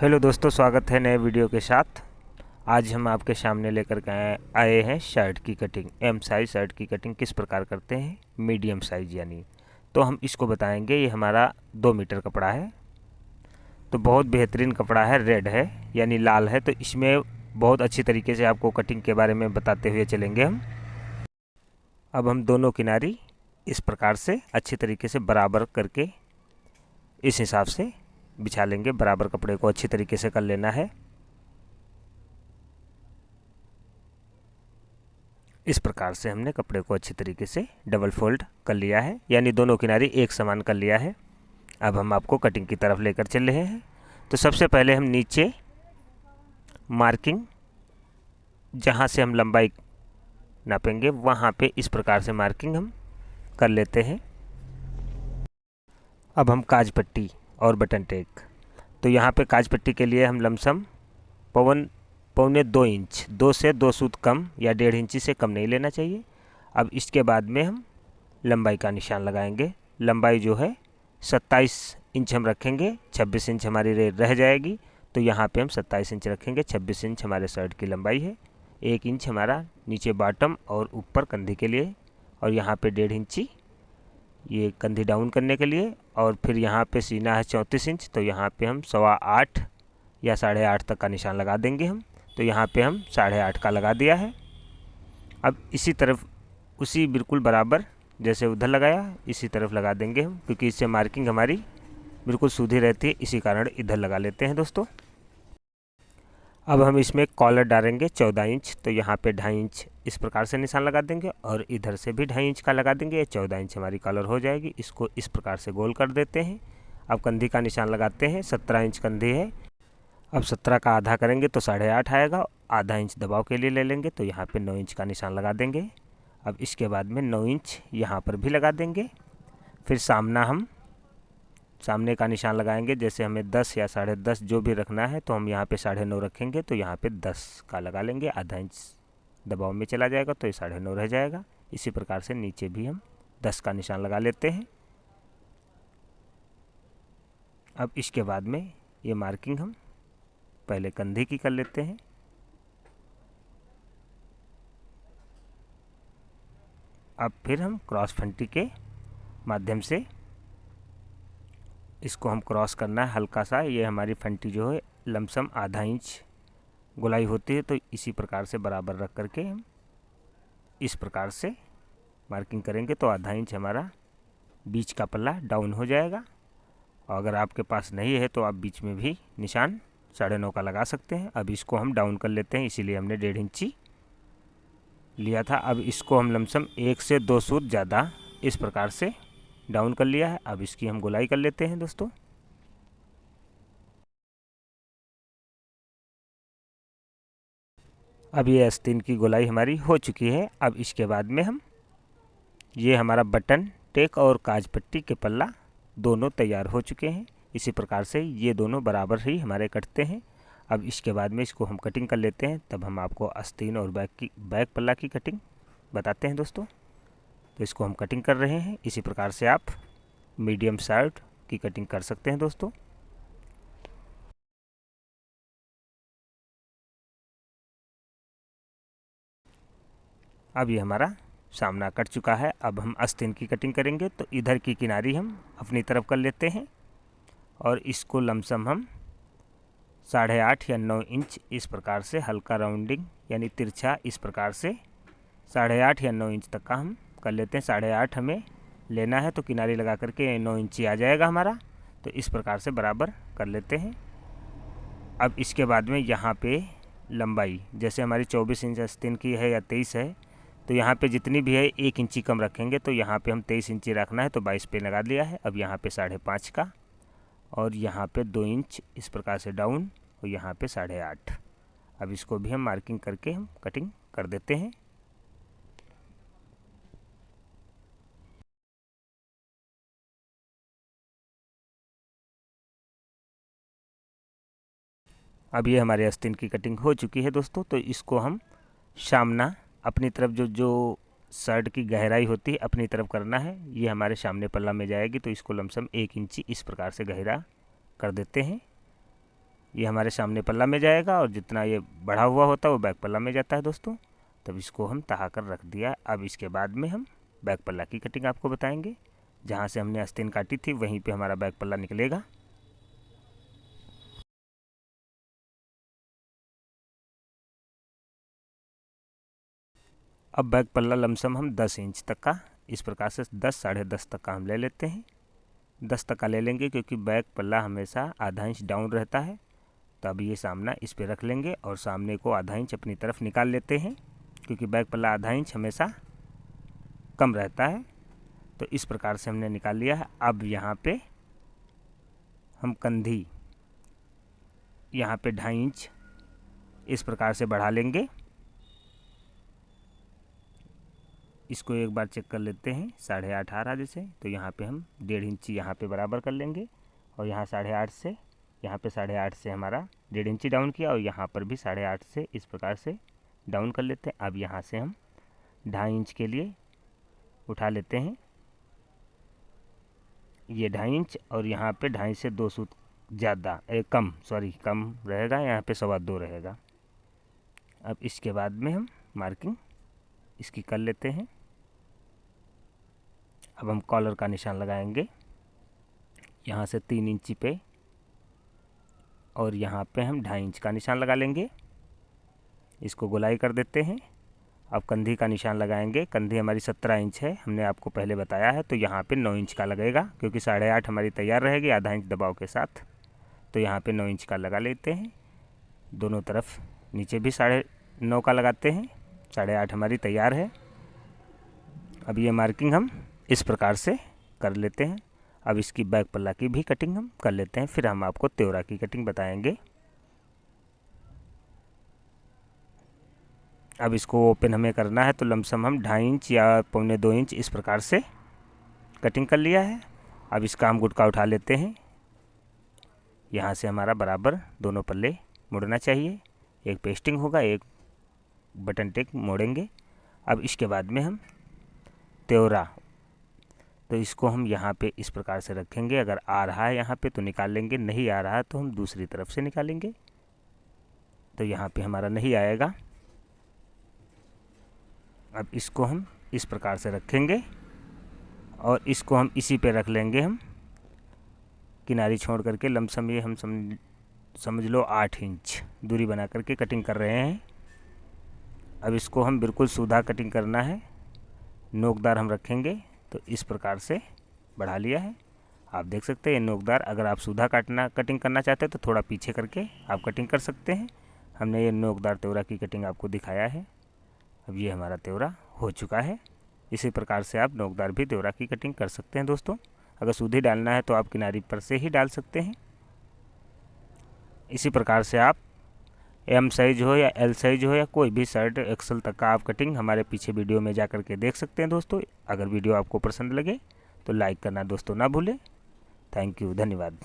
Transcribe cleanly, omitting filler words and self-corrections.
Hello दोस्तों, स्वागत है नए वीडियो के साथ। आज हम आपके सामने लेकर के आए हैं शर्ट की कटिंग। एम साइज शर्ट की कटिंग किस प्रकार करते हैं, मीडियम साइज यानी, तो हम इसको बताएंगे। ये हमारा 2 मीटर कपड़ा है, तो बहुत बेहतरीन कपड़ा है, रेड है यानी लाल है, तो इसमें बहुत अच्छी तरीके से आपको कटिंग के बारे में बताते हुए चलेंगे हम। अब हम दोनों किनारी इस प्रकार से अच्छी तरीके से बराबर करके इस हिसाब से बिछा लेंगे। बराबर कपड़े को अच्छी तरीके से कर लेना है। इस प्रकार से हमने कपड़े को अच्छी तरीके से डबल फोल्ड कर लिया है, यानी दोनों किनारे एक समान कर लिया है। अब हम आपको कटिंग की तरफ लेकर चल रहे हैं। तो सबसे पहले हम नीचे मार्किंग, जहाँ से हम लंबाई नापेंगे, वहाँ पे इस प्रकार से मार्किंग हम कर लेते हैं। अब हम काज पट्टी और बटन टेक, तो यहाँ पे काज पट्टी के लिए हम लमसम 1.25 इंच, 2 से 2 सूत कम या 1.5 इंची से कम नहीं लेना चाहिए। अब इसके बाद में हम लंबाई का निशान लगाएंगे। लंबाई जो है 27 इंच हम रखेंगे, 26 इंच हमारी रह जाएगी, तो यहाँ पे हम 27 इंच रखेंगे। 26 इंच हमारे शर्ट की लंबाई है। 1 इंच हमारा नीचे बॉटम और ऊपर कंधी के लिए, और यहाँ पे 1.5 इंची ये कंधी डाउन करने के लिए, और फिर यहाँ पे सीना है 34 इंच, तो यहाँ पे हम 8.25 या 8.5 तक का निशान लगा देंगे हम। तो यहाँ पे हम 8.5 का लगा दिया है। अब इसी तरफ उसी बिल्कुल बराबर जैसे उधर लगाया, इसी तरफ लगा देंगे हम, क्योंकि इससे मार्किंग हमारी बिल्कुल सीधी रहती है, इसी कारण इधर लगा लेते हैं दोस्तों। अब हम इसमें कॉलर डालेंगे 14 इंच, तो यहाँ पे 2.5 इंच इस प्रकार से निशान लगा देंगे, और इधर से भी 2.5 इंच का लगा देंगे। ये 14 इंच हमारी कॉलर हो जाएगी। इसको इस प्रकार से गोल कर देते हैं। अब कंधी का निशान लगाते हैं। 17 इंच कंधी है। अब 17 का आधा करेंगे तो 8.5 आएगा। आधा इंच दबाव के लिए ले लेंगे, तो यहाँ पे 9 इंच का निशान लगा देंगे। अब इसके बाद में 9 इंच यहाँ पर भी लगा देंगे। फिर सामने का निशान लगाएंगे। जैसे हमें 10 या 10.5 जो भी रखना है, तो हम यहाँ पे 9.5 रखेंगे, तो यहाँ पे 10 का लगा लेंगे। आधा इंच दबाव में चला जाएगा, तो ये 9.5 रह जाएगा। इसी प्रकार से नीचे भी हम 10 का निशान लगा लेते हैं। अब इसके बाद में ये मार्किंग हम पहले कंधे की कर लेते हैं। अब फिर हम क्रॉस फंटी के माध्यम से इसको हम क्रॉस करना है हल्का सा। ये हमारी फंटी जो है लमसम आधा इंच गोलाई होती है, तो इसी प्रकार से बराबर रख करके हम इस प्रकार से मार्किंग करेंगे, तो आधा इंच हमारा बीच का पल्ला डाउन हो जाएगा। और अगर आपके पास नहीं है, तो आप बीच में भी निशान 9.5 का लगा सकते हैं। अब इसको हम डाउन कर लेते हैं, इसीलिए हमने 1.5 इंची लिया था। अब इसको हम लमसम 1 से 2 सूत ज़्यादा इस प्रकार से डाउन कर लिया है। अब इसकी हम गोलाई कर लेते हैं दोस्तों। अब ये आस्तीन की गोलाई हमारी हो चुकी है। अब इसके बाद में हम ये हमारा बटन टेक और काज पट्टी के पल्ला दोनों तैयार हो चुके हैं। इसी प्रकार से ये दोनों बराबर ही हमारे कटते हैं। अब इसके बाद में इसको हम कटिंग कर लेते हैं, तब हम आपको आस्तीन और बैक पल्ला की कटिंग बताते हैं दोस्तों। तो इसको हम कटिंग कर रहे हैं। इसी प्रकार से आप मीडियम शर्ट की कटिंग कर सकते हैं दोस्तों। अब ये हमारा सामना कट चुका है। अब हम आस्तीन की कटिंग करेंगे, तो इधर की किनारी हम अपनी तरफ कर लेते हैं, और इसको लमसम हम 8.5 या 9 इंच इस प्रकार से हल्का राउंडिंग यानी तिरछा इस प्रकार से 8.5 या 9 इंच तक का हम कर लेते हैं। 8.5 हमें लेना है, तो किनारी लगा करके 9 इंची आ जाएगा हमारा। तो इस प्रकार से बराबर कर लेते हैं। अब इसके बाद में यहाँ पे लंबाई जैसे हमारी 24 इंच आस्तीन की है या 23 है, तो यहाँ पे जितनी भी है 1 इंची कम रखेंगे, तो यहाँ पे हम 23 इंची रखना है, तो 22 पे लगा दिया है। अब यहाँ पे 5.5 का, और यहाँ पे 2 इंच इस प्रकार से डाउन, और यहाँ पे 8.5। अब इसको भी हम मार्किंग करके हम कटिंग कर देते हैं। अब ये हमारे आस्तीन की कटिंग हो चुकी है दोस्तों। तो इसको हम सामना अपनी तरफ जो शर्ट की गहराई होती है अपनी तरफ करना है। ये हमारे सामने पल्ला में जाएगी, तो इसको लमसम 1 इंची इस प्रकार से गहरा कर देते हैं। ये हमारे सामने पल्ला में जाएगा और जितना ये बढ़ा हुआ होता है वो बैक पल्ला में जाता है दोस्तों। तब इसको हम तहा कर रख दिया। अब इसके बाद में हम बैक पल्ला की कटिंग आपको बताएंगे। जहाँ से हमने आस्तीन काटी थी वहीं पे हमारा बैक पल्ला निकलेगा। अब बैक पल्ला लमसम हम 10 इंच तक का, इस प्रकार से 10 साढ़े 10 तक का हम ले लेते हैं। 10 तक का ले लेंगे क्योंकि बैक पल्ला हमेशा आधा इंच डाउन रहता है। तो अब ये सामना इस पे रख लेंगे और सामने को आधा इंच अपनी तरफ निकाल लेते हैं, क्योंकि बैक पल्ला आधा इंच हमेशा कम रहता है। तो इस प्रकार से हमने निकाल लिया है। अब यहाँ पे हम कंधी यहाँ पे 2.5 इंच इस प्रकार से बढ़ा लेंगे। इसको एक बार चेक कर लेते हैं, 8.5 आ रहा जैसे, तो यहाँ पे हम 1.5 इंच यहाँ पे बराबर कर लेंगे और यहाँ 8.5 से, यहाँ पे 8.5 से हमारा 1.5 इंच डाउन किया और यहाँ पर भी 8.5 से इस प्रकार से डाउन कर लेते हैं। अब यहाँ से हम 2.5 इंच के लिए उठा लेते हैं, ये 2.5 इंच और यहाँ पे 2.5 से 2 सूत ज़्यादा कम रहेगा, यहाँ पे 2.25 रहेगा। अब इसके बाद में हम मार्किंग इसकी कर लेते हैं। अब हम कॉलर का निशान लगाएंगे यहाँ से 3 इंची पे और यहाँ पे हम 2.5 इंच का निशान लगा लेंगे। इसको गोलाई कर देते हैं। अब कंधी का निशान लगाएंगे। कंधी हमारी 17 इंच है, हमने आपको पहले बताया है, तो यहाँ पे 9 इंच का लगेगा क्योंकि 8.5 हमारी तैयार रहेगी आधा इंच दबाव के साथ। तो यहाँ पे 9 इंच का लगा लेते हैं। दोनों तरफ नीचे भी 9.5 का लगाते हैं। 8.5 हमारी तैयार है। अब ये मार्किंग हम इस प्रकार से कर लेते हैं। अब इसकी बैक पल्ला की भी कटिंग हम कर लेते हैं, फिर हम आपको त्योरा की कटिंग बताएंगे। अब इसको ओपन हमें करना है, तो लमसम हम 2.5 इंच या 1.25 इंच इस प्रकार से कटिंग कर लिया है। अब इसका हम गुटका उठा लेते हैं। यहाँ से हमारा बराबर दोनों पल्ले मुड़ना चाहिए, एक पेस्टिंग होगा, एक बटन टेक मोड़ेंगे। अब इसके बाद में हम त्योरा, तो इसको हम यहाँ पे इस प्रकार से रखेंगे। अगर आ रहा है यहाँ पे तो निकाल लेंगे, नहीं आ रहा है तो हम दूसरी तरफ से निकालेंगे। तो यहाँ पे हमारा नहीं आएगा। अब इसको हम इस प्रकार से रखेंगे और इसको हम इसी पे रख लेंगे। हम किनारी छोड़ करके लमसम ये हम समझ लो 8 इंच दूरी बना करके कटिंग कर रहे हैं। अब इसको हम बिल्कुल सीधा कटिंग करना है, नोकदार हम रखेंगे। तो इस प्रकार से बढ़ा लिया है, आप देख सकते हैं ये नोकदार। अगर आप सीधा कटिंग करना चाहते हैं तो थोड़ा पीछे करके आप कटिंग कर सकते हैं। हमने ये नोकदार त्योरा की कटिंग आपको दिखाया है। अब ये हमारा त्योरा हो चुका है। इसी प्रकार से आप नोकदार भी त्योरा की कटिंग कर सकते हैं दोस्तों। अगर सीधी डालना है तो आप किनारी पर से ही डाल सकते हैं। इसी प्रकार से आप एम साइज हो या एल साइज हो या कोई भी शर्ट एक्सल तक का आप कटिंग हमारे पीछे वीडियो में जा करके देख सकते हैं दोस्तों। अगर वीडियो आपको पसंद लगे तो लाइक करना दोस्तों ना भूलें। थैंक यू, धन्यवाद।